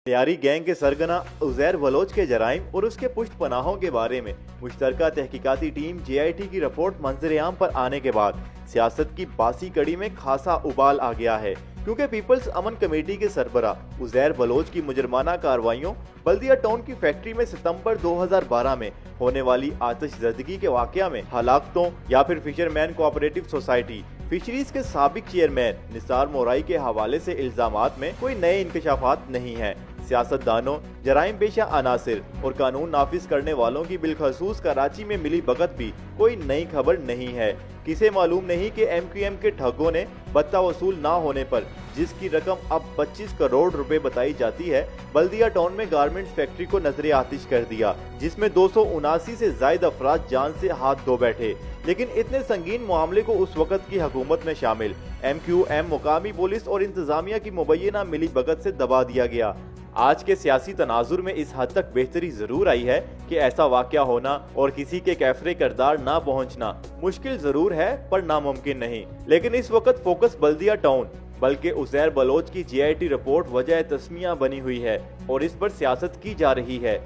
तैयारी गैंग के सरगना उज़ैर बलोच के जराइम और उसके पुष्ट पनाहों के बारे में मुश्तरका तहकीकाती टीम JIT की रिपोर्ट मंजर-ए-आम पर आने के बाद सियासत की बासी कड़ी में खासा उबाल आ गया है, क्योंकि पीपल्स अमन कमेटी के सरबरा उज़ैर बलोच की मुजरमाना कार्रवाइयों बल्दिया टाउन की फैक्ट्री में सितंबर 2012 में होने वाली आतिशज़दगी के वाकया में हलाकतों या फिर फिशरमैन कोऑपरेटिव सोसाइटी फिशरीज के साबिक चेयरमैन निसार मोराई के हवाले से इल्जामात में कोई नए इंकशाफात नहीं है। सियासतदानों, जराइम पेशा अनासिर और कानून नाफिज करने वालों की बिलखसूस कराची में मिली भगत भी कोई नई खबर नहीं है। किसे मालूम नहीं कि MQM के ठगों ने भत्ता वसूल ना होने पर जिसकी रकम अब 25 करोड़ रुपए बताई जाती है, बल्दिया टाउन में गारमेंट्स फैक्ट्री को नजरे आतिश कर दिया, जिसमें 279 से जायद अफराद जान से हाथ धो बैठे। लेकिन इतने संगीन मामले को उस वक्त की हुकूमत में शामिल MQM, मुकामी पुलिस और इंतजामिया की मुबैना मिली भगत से दबा दिया गया। आज के सियासी तनाजुर में इस हद तक बेहतरी जरूर आई है कि ऐसा वाकया होना और किसी के कैफरे किरदार ना पहुंचना मुश्किल जरूर है पर नामुमकिन नहीं। लेकिन इस वक्त फोकस बल्दिया टाउन बल्कि उज़ैर बलोच की JIT रिपोर्ट वजह तस्मिया बनी हुई है और इस पर सियासत की जा रही है।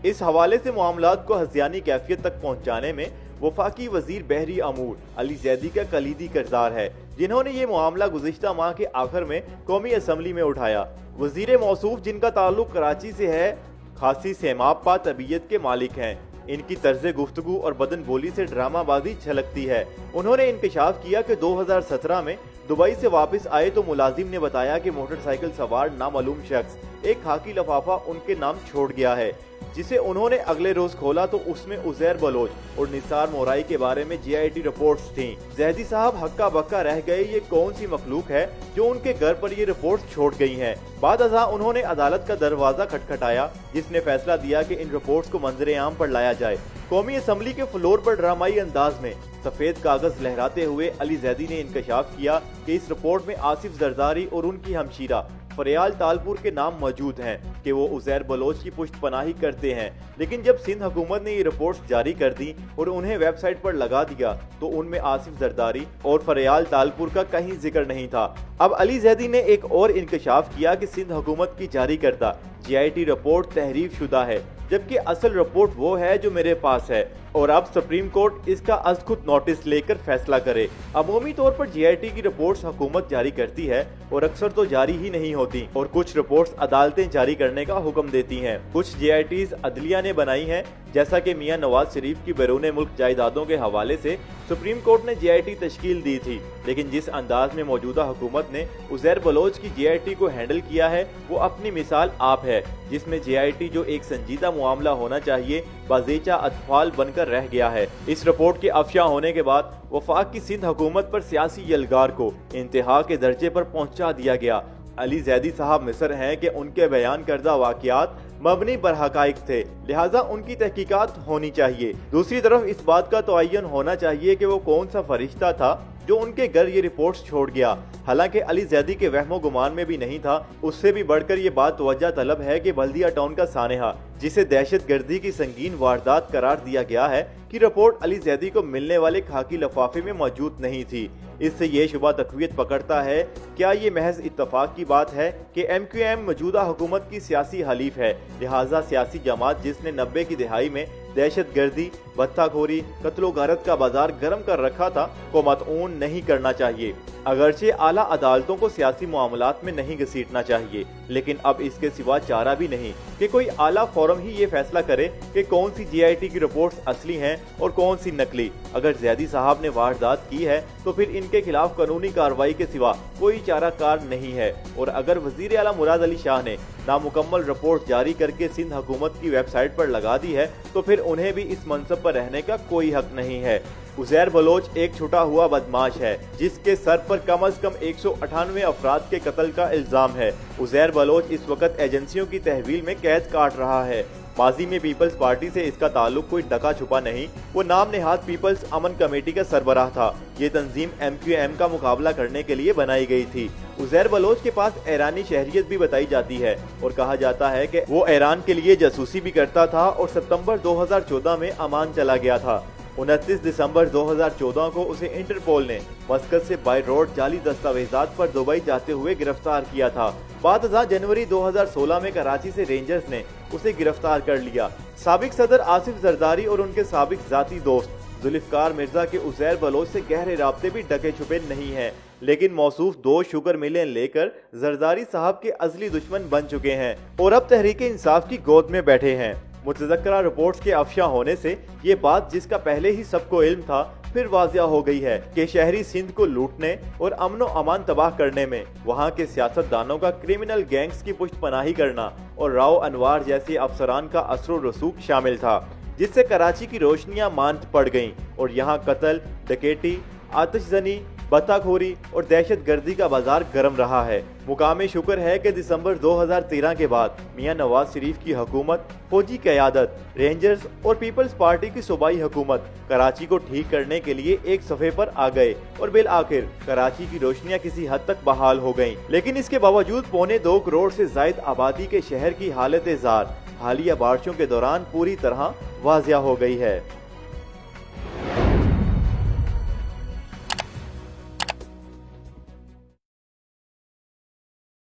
इस हवाले से मामलात को हज़ियानी कैफियत तक पहुंचाने में वफाकी वजीर बहरी अमूर अली जैदी का कलीदी किरदार है, जिन्होंने ये मामला गुज़िश्ता माह के आखिर में कौमी असम्बली में उठाया। वजीर मौसूफ, जिनका ताल्लुक कराची से है, खासी सेमापा तबीयत के मालिक हैं। इनकी तर्ज गुफ्तगू और बदन बोली से ड्रामाबाजी झलकती है। उन्होंने इंकशाफ किया कि 2017 में दुबई से वापस आए तो मुलाजिम ने बताया कि मोटरसाइकिल सवार नामालूम शख्स एक खाकी लफाफा उनके नाम छोड़ गया है, जिसे उन्होंने अगले रोज खोला तो उसमें उज़ैर बलोच और निसार मोराई के बारे में JIT रिपोर्ट्स थीं। जैदी साहब हक्का बक्का रह गए, ये कौन सी मखलूक है जो उनके घर पर ये रिपोर्ट्स छोड़ गई हैं। बाद अज़ा उन्होंने अदालत का दरवाजा खटखटाया, जिसने फैसला दिया कि इन रिपोर्ट्स को मंजर-ए-आम पर लाया जाए। कौमी असम्बली के फ्लोर पर ड्रामाई अंदाज में सफेद कागज लहराते हुए अली जैदी ने इंकशाफ किया कि इस रिपोर्ट में आसिफ जरदारी और उनकी हमशीरा फरियाल तालपुर के नाम मौजूद हैं कि वो उज़ैर बलोच की पुष्ट पनाही करते हैं। लेकिन जब सिंध हुकूमत ने ये रिपोर्ट्स जारी कर दी और उन्हें वेबसाइट पर लगा दिया तो उनमें आसिफ जरदारी और फरियाल तालपुर का कहीं जिक्र नहीं था। अब अली जैदी ने एक और इंकशाफ किया कि सिंध हुकूमत की जारी करदा JIT रिपोर्ट तहरीफ शुदा है, जबकि असल रिपोर्ट वो है जो मेरे पास है और अब सुप्रीम कोर्ट इसका अज़ खुद नोटिस लेकर फैसला करे। अमूमी तौर पर JIT की रिपोर्ट्स हुकूमत जारी करती है और अक्सर तो जारी ही नहीं होती और कुछ रिपोर्ट्स अदालतें जारी करने का हुक्म देती हैं। कुछ JITs अदलिया ने बनाई हैं, जैसा कि मियां नवाज शरीफ की बैरून मुल्क जायदादों के हवाले से सुप्रीम कोर्ट ने JIT तश्कील दी थी। लेकिन जिस अंदाज में मौजूदा हुकूमत ने उज़ैर बलोच की JIT को हैंडल किया है वो अपनी मिसाल आप है, जिसमें JIT जो एक संजीदा मामला होना चाहिए बाज़ेचा अतफाल बनकर रह गया है। इस रिपोर्ट के अफशा होने के बाद वफाक की सिंध हुकूमत पर सियासी यलगार को इंतहा के दर्जे पर पहुंचा दिया गया। अली जैदी साहब मिस्र हैं कि उनके बयान करदा वाकयात मबनी पर हकाइक थे, लिहाजा उनकी तहकीकात होनी चाहिए। दूसरी तरफ इस बात का तयन होना चाहिए कि वो कौन सा फरिश्ता था जो उनके घर ये रिपोर्ट्स छोड़ गया। हालांकि अली जैदी के वहमो गुमान में भी नहीं था। उससे भी बढ़कर ये बात तवज्जो तलब है कि बल्दिया टाउन का सानेहा, जिसे दहशत गर्दी की संगीन वारदात करार दिया गया है, की रिपोर्ट अली जैदी को मिलने वाले खाकी लफाफे में मौजूद नहीं थी। इससे ये शुबा तकवीत पकड़ता है, क्या ये महज इत्तफाक की बात है कि MQM मौजूदा हुकूमत की सियासी हलीफ है, लिहाजा सियासी जमात जिसने 90 की दिहाई में दहशत गर्दी, भत्ताखोरी, कत्लो गारत का बाजार गर्म कर रखा था, को मतऊन नहीं करना चाहिए। अगरचे आला अदालतों को सियासी मामलात में नहीं घसीटना चाहिए, लेकिन अब इसके सिवा चारा भी नहीं कि कोई आला फोरम ही ये फैसला करे कि कौन सी JIT की रिपोर्ट्स असली हैं और कौन सी नकली। अगर जैदी साहब ने वारदात की है तो फिर इनके खिलाफ कानूनी कार्रवाई के सिवा कोई चारा कार नहीं है। और अगर वजीर आला मुराद अली शाह ने नामुकम्मल रिपोर्ट जारी करके सिंध हुकूमत की वेबसाइट पर लगा दी है तो फिर उन्हें भी इस मनसब पर रहने का कोई हक नहीं है। उज़ैर बलोच एक छुटा हुआ बदमाश है, जिसके सर पर कम अज कम 198 अफराद के कत्ल का इल्जाम है। उज़ैर बलोच इस वक्त एजेंसियों की तहवील में कैद काट रहा है। माजी में पीपल्स पार्टी से इसका ताल्लुक कोई ढका छुपा नहीं, वो नाम नेहाद पीपल्स अमन कमेटी का सरबराह था। ये तंजीम MQM का मुकाबला करने के लिए बनाई गई थी। उज़ैर बलोच के पास ईरानी शहरियत भी बताई जाती है और कहा जाता है कि वो ईरान के लिए जासूसी भी करता था और सितंबर 2014 में अमान चला गया था। 29 दिसंबर 2014 को उसे इंटरपोल ने मस्कत से बाय रोड जाली दस्तावेजात पर दुबई जाते हुए गिरफ्तार किया था। बाद अज़ां जनवरी 2016 में कराची से रेंजर्स ने उसे गिरफ्तार कर लिया। साबिक सदर आसिफ जरदारी और उनके साबिक जाती दोस्त जुल्फकार मिर्जा के उज़ैर बलोच से गहरे राब्ते भी ढके छुपे नहीं हैं, लेकिन मौसूफ 2 शुगर मिलें लेकर जरदारी साहब के अज़ली दुश्मन बन चुके हैं और अब तहरीक इंसाफ की गोद में बैठे हैं। मुतज़क्करा रिपोर्ट्स के अफशा होने से ये बात, जिसका पहले ही सबको इल्म था, फिर वाज़िया हो गई है कि शहरी सिंध को लूटने और अमन व अमान तबाह करने में वहाँ के सियासतदानों का क्रिमिनल गैंग्स की पुष्टपनाही करना और राव अनवार जैसे अफसरान का असर रसूख शामिल था, जिससे कराची की रोशनियां मांद पड़ गईं और यहाँ कत्ल, डकैती, आतिशजनी, बत्ताखोरी और दहशत गर्दी का बाजार गर्म रहा है। मुकामे शुक्र है कि दिसंबर 2013 के बाद मियां नवाज शरीफ की हुकूमत, फौजी क़यादत, रेंजर्स और पीपल्स पार्टी की सूबाई हुकूमत कराची को ठीक करने के लिए एक सफ़े पर आ गए और बिल आखिर कराची की रोशनियां किसी हद तक बहाल हो गईं। लेकिन इसके बावजूद 2.25 करोड़ से ज़ायद आबादी के शहर की हालत ज़ार हालिया बारिशों के दौरान पूरी तरह वाज़िया हो गई है।